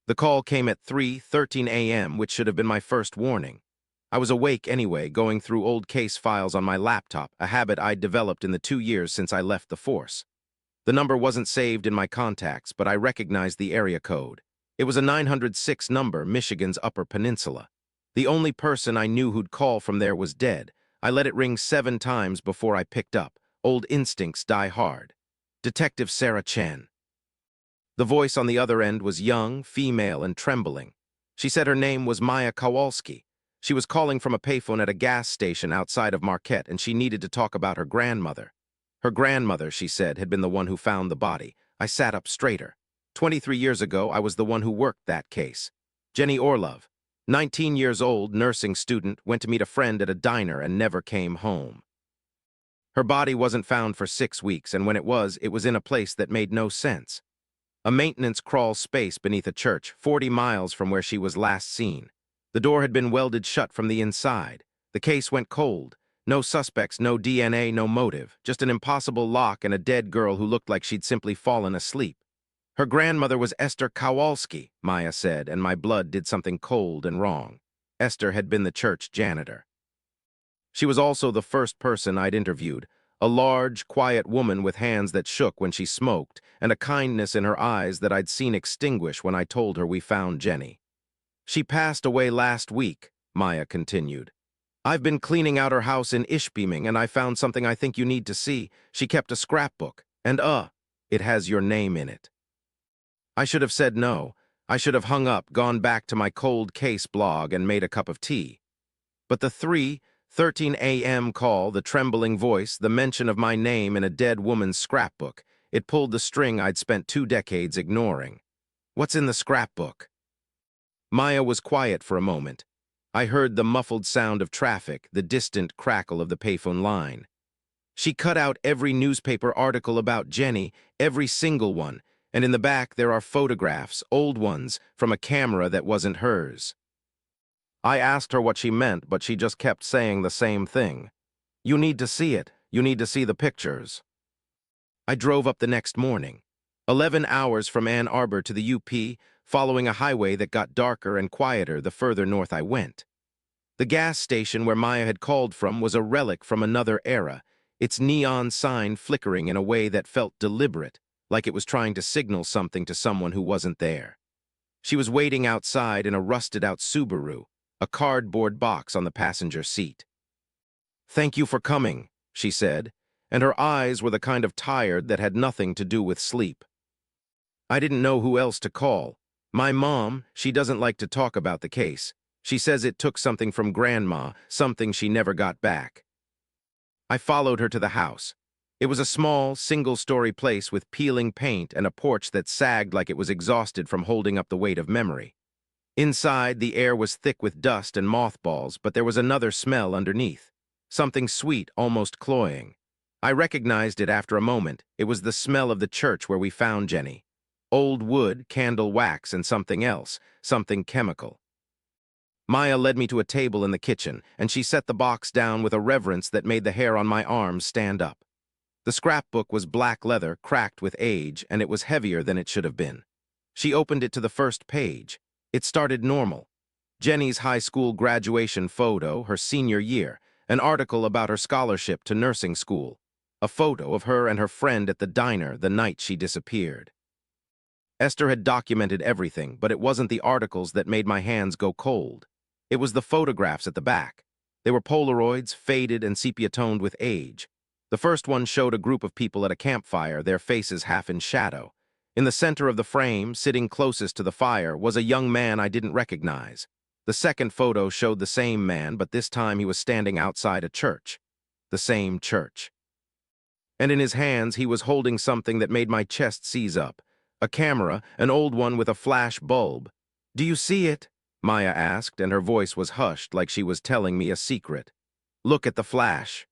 The call came at 3:13 a.m., which should have been my first warning. I was awake anyway, going through old case files on my laptop, a habit I'd developed in the 2 years since I left the force. The number wasn't saved in my contacts, but I recognized the area code. It was a 906 number, Michigan's Upper Peninsula. The only person I knew who'd call from there was dead. I let it ring 7 times before I picked up. Old instincts die hard. Detective Sarah Chen. The voice on the other end was young, female, and trembling. She said her name was Maya Kowalski. She was calling from a payphone at a gas station outside of Marquette, and she needed to talk about her grandmother. Her grandmother, she said, had been the one who found the body. I sat up straighter. 23 years ago, I was the one who worked that case. Jenny Orlov, 19 years old, nursing student, went to meet a friend at a diner and never came home. Her body wasn't found for 6 weeks, and when it was in a place that made no sense. A maintenance crawl space beneath a church, 40 miles from where she was last seen. The door had been welded shut from the inside. The case went cold. No suspects, no DNA, no motive, just an impossible lock and a dead girl who looked like she'd simply fallen asleep. Her grandmother was Esther Kowalski, Maya said, and my blood did something cold and wrong. Esther had been the church janitor. She was also the first person I'd interviewed, a large, quiet woman with hands that shook when she smoked, and a kindness in her eyes that I'd seen extinguish when I told her we found Jenny. She passed away last week, Maya continued. I've been cleaning out her house in Ishpeming, and I found something I think you need to see. She kept a scrapbook, and it has your name in it. I should have said no. I should have hung up, gone back to my cold case blog, and made a cup of tea. But the 3:13 a.m. call, the trembling voice, the mention of my name in a dead woman's scrapbook, it pulled the string I'd spent 2 decades ignoring. What's in the scrapbook? Maya was quiet for a moment. I heard the muffled sound of traffic, the distant crackle of the payphone line. She cut out every newspaper article about Jenny, every single one, and in the back there are photographs, old ones, from a camera that wasn't hers. I asked her what she meant, but she just kept saying the same thing. You need to see it. You need to see the pictures. I drove up the next morning. 11 hours from Ann Arbor to the UP, following a highway that got darker and quieter the further north I went. The gas station where Maya had called from was a relic from another era, its neon sign flickering in a way that felt deliberate, like it was trying to signal something to someone who wasn't there. She was waiting outside in a rusted-out Subaru, a cardboard box on the passenger seat. "Thank you for coming," she said, and her eyes were the kind of tired that had nothing to do with sleep. I didn't know who else to call. My mom, she doesn't like to talk about the case. She says it took something from Grandma, something she never got back. I followed her to the house. It was a small, single-story place with peeling paint and a porch that sagged like it was exhausted from holding up the weight of memory. Inside, the air was thick with dust and mothballs, but there was another smell underneath. Something sweet, almost cloying. I recognized it after a moment. It was the smell of the church where we found Jenny. Old wood, candle wax, and something else, something chemical. Maya led me to a table in the kitchen, and she set the box down with a reverence that made the hair on my arms stand up. The scrapbook was black leather, cracked with age, and it was heavier than it should have been. She opened it to the first page. It started normal. Jenny's high school graduation photo, her senior year, an article about her scholarship to nursing school, a photo of her and her friend at the diner the night she disappeared. Esther had documented everything, but it wasn't the articles that made my hands go cold. It was the photographs at the back. They were Polaroids, faded and sepia-toned with age. The first one showed a group of people at a campfire, their faces half in shadow. In the center of the frame, sitting closest to the fire, was a young man I didn't recognize. The second photo showed the same man, but this time he was standing outside a church. The same church. And in his hands, he was holding something that made my chest seize up. A camera, an old one with a flash bulb. "Do you see it?" Maya asked, and her voice was hushed like she was telling me a secret. "Look at the flash."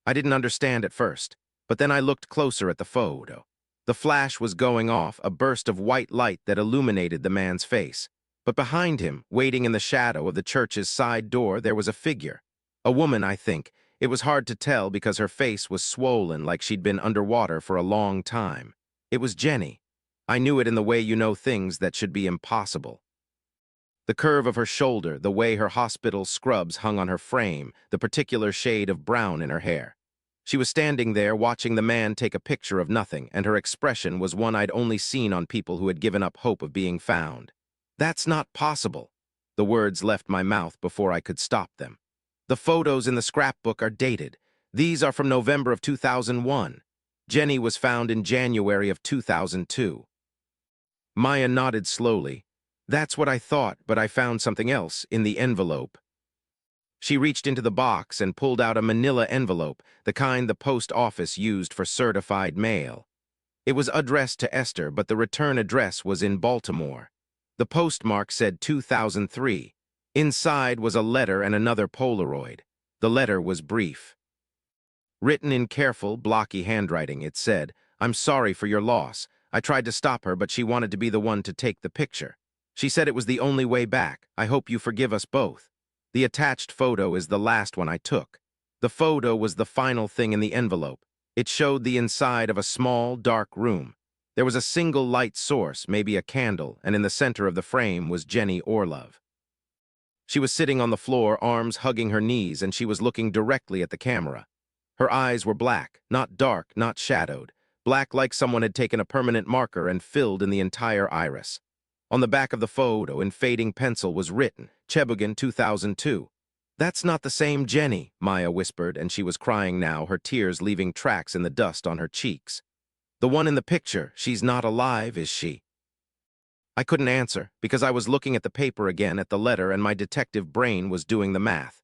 I didn't understand at first, but then I looked closer at the photo. The flash was going off, a burst of white light that illuminated the man's face. But behind him, waiting in the shadow of the church's side door, there was a figure. A woman, I think. It was hard to tell because her face was swollen like she'd been underwater for a long time. It was Jenny. I knew it in the way you know things that should be impossible. The curve of her shoulder, the way her hospital scrubs hung on her frame, the particular shade of brown in her hair. She was standing there watching the man take a picture of nothing, and her expression was one I'd only seen on people who had given up hope of being found. That's not possible. The words left my mouth before I could stop them. The photos in the scrapbook are dated. These are from November of 2001. Jenny was found in January of 2002. Maya nodded slowly. That's what I thought, but I found something else in the envelope. She reached into the box and pulled out a manila envelope, the kind the post office used for certified mail. It was addressed to Esther, but the return address was in Baltimore. The postmark said 2003. Inside was a letter and another Polaroid. The letter was brief. Written in careful, blocky handwriting, it said, "I'm sorry for your loss. I tried to stop her, but she wanted to be the one to take the picture. She said it was the only way back. I hope you forgive us both." The attached photo is the last one I took. The photo was the final thing in the envelope. It showed the inside of a small, dark room. There was a single light source, maybe a candle, and in the center of the frame was Jenny Orlov. She was sitting on the floor, arms hugging her knees, and she was looking directly at the camera. Her eyes were black, not dark, not shadowed, black like someone had taken a permanent marker and filled in the entire iris. On the back of the photo, in fading pencil, was written, Chebogan 2002. "That's not the same Jenny," Maya whispered, and she was crying now, her tears leaving tracks in the dust on her cheeks. "The one in the picture, she's not alive, is she?" I couldn't answer, because I was looking at the paper again, at the letter, and my detective brain was doing the math.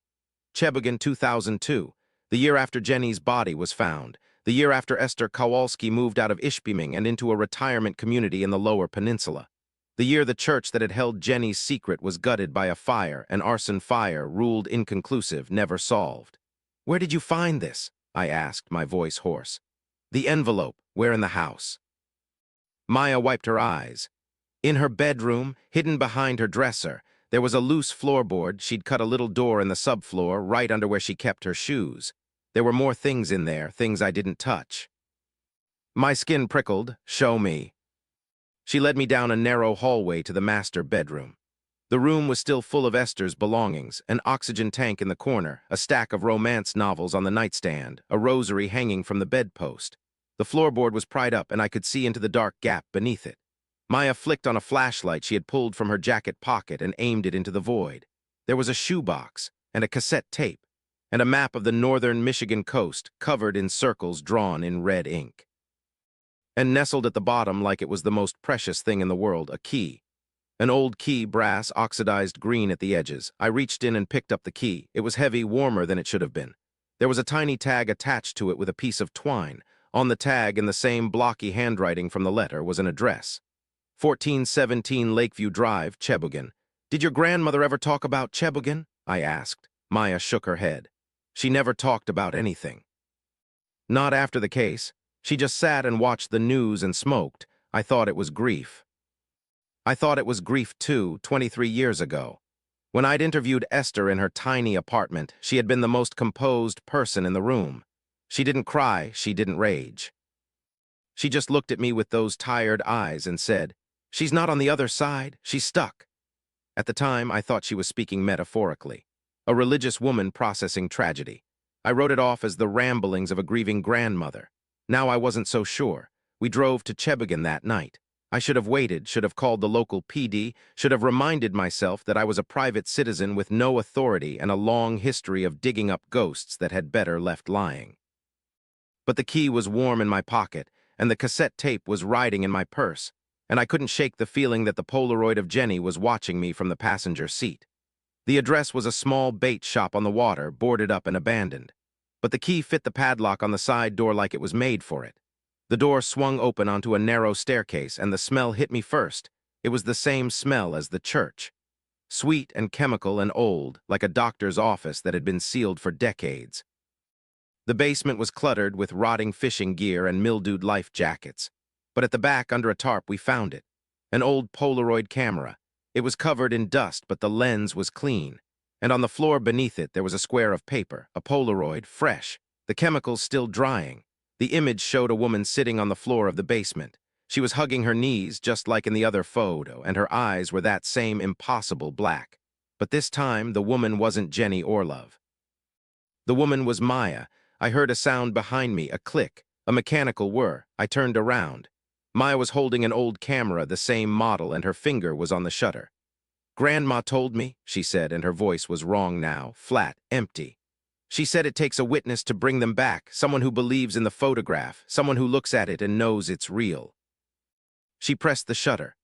Chebogan 2002, the year after Jenny's body was found, the year after Esther Kowalski moved out of Ishpeming and into a retirement community in the Lower Peninsula. The year the church that had held Jenny's secret was gutted by a fire, an arson fire ruled inconclusive, never solved. "Where did you find this?" I asked, my voice hoarse. "The envelope. Where in the house?" Maya wiped her eyes. In her bedroom, hidden behind her dresser, there was a loose floorboard. She'd cut a little door in the subfloor, right under where she kept her shoes. There were more things in there, things I didn't touch. My skin prickled. "Show me." She led me down a narrow hallway to the master bedroom. The room was still full of Esther's belongings, an oxygen tank in the corner, a stack of romance novels on the nightstand, a rosary hanging from the bedpost. The floorboard was pried up, and I could see into the dark gap beneath it. Maya flicked on a flashlight she had pulled from her jacket pocket and aimed it into the void. There was a shoebox, and a cassette tape, and a map of the northern Michigan coast, covered in circles drawn in red ink. And nestled at the bottom, like it was the most precious thing in the world, a key. An old key, brass, oxidized green at the edges. I reached in and picked up the key. It was heavy, warmer than it should have been. There was a tiny tag attached to it with a piece of twine. On the tag, in the same blocky handwriting from the letter, was an address. 1417 Lakeview Drive, Chebogan. "Did your grandmother ever talk about Chebogan?" I asked. Maya shook her head. "She never talked about anything." "Not after the case. She just sat and watched the news and smoked. I thought it was grief." I thought it was grief too, 23 years ago. When I'd interviewed Esther in her tiny apartment, she had been the most composed person in the room. She didn't cry, she didn't rage. She just looked at me with those tired eyes and said, "She's not on the other side, she's stuck." At the time, I thought she was speaking metaphorically. A religious woman processing tragedy. I wrote it off as the ramblings of a grieving grandmother. Now I wasn't so sure. We drove to Chebogan that night. I should have waited, should have called the local PD, should have reminded myself that I was a private citizen with no authority and a long history of digging up ghosts that had better left lying. But the key was warm in my pocket, and the cassette tape was riding in my purse, and I couldn't shake the feeling that the Polaroid of Jenny was watching me from the passenger seat. The address was a small bait shop on the water, boarded up and abandoned. But the key fit the padlock on the side door like it was made for it. The door swung open onto a narrow staircase, and the smell hit me first. It was the same smell as the church. Sweet and chemical and old, like a doctor's office that had been sealed for decades. The basement was cluttered with rotting fishing gear and mildewed life jackets. But at the back, under a tarp, we found it. An old Polaroid camera. It was covered in dust, but the lens was clean. And on the floor beneath it, there was a square of paper, a Polaroid, fresh, the chemicals still drying. The image showed a woman sitting on the floor of the basement. She was hugging her knees just like in the other photo, and her eyes were that same impossible black. But this time, the woman wasn't Jenny Orlov. The woman was Maya. I heard a sound behind me, a click, a mechanical whir. I turned around. Maya was holding an old camera, the same model, and her finger was on the shutter. "Grandma told me," she said, and her voice was wrong now, flat, empty. "She said it takes a witness to bring them back, someone who believes in the photograph, someone who looks at it and knows it's real." She pressed the shutter.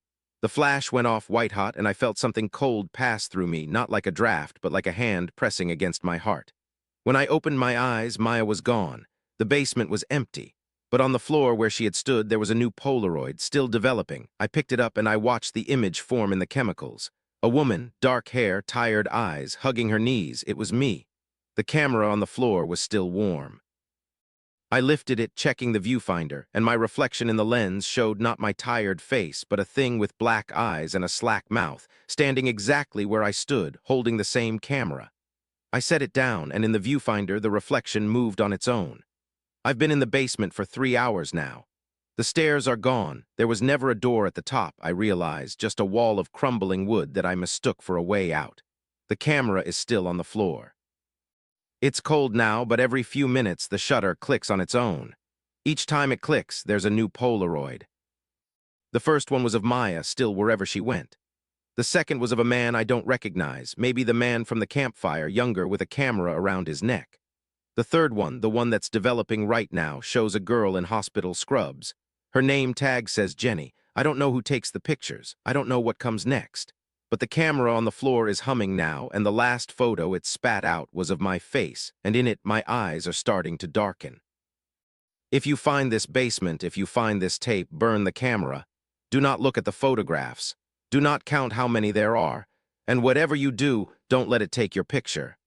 The flash went off white-hot, and I felt something cold pass through me, not like a draft, but like a hand pressing against my heart. When I opened my eyes, Maya was gone. The basement was empty. But on the floor where she had stood, there was a new Polaroid, still developing. I picked it up and I watched the image form in the chemicals. A woman, dark hair, tired eyes, hugging her knees. It was me. The camera on the floor was still warm. I lifted it, checking the viewfinder, and my reflection in the lens showed not my tired face, but a thing with black eyes and a slack mouth, standing exactly where I stood, holding the same camera. I set it down, and in the viewfinder, the reflection moved on its own. I've been in the basement for 3 hours now. The stairs are gone. There was never a door at the top, I realized, just a wall of crumbling wood that I mistook for a way out. The camera is still on the floor. It's cold now, but every few minutes the shutter clicks on its own. Each time it clicks, there's a new Polaroid. The first one was of Maya, still wherever she went. The second was of a man I don't recognize, maybe the man from the campfire, younger, with a camera around his neck. The third one, the one that's developing right now, shows a girl in hospital scrubs. Her name tag says Jenny. I don't know who takes the pictures. I don't know what comes next. But the camera on the floor is humming now, and the last photo it spat out was of my face, and in it my eyes are starting to darken. If you find this basement, if you find this tape, burn the camera. Do not look at the photographs. Do not count how many there are. And whatever you do, don't let it take your picture.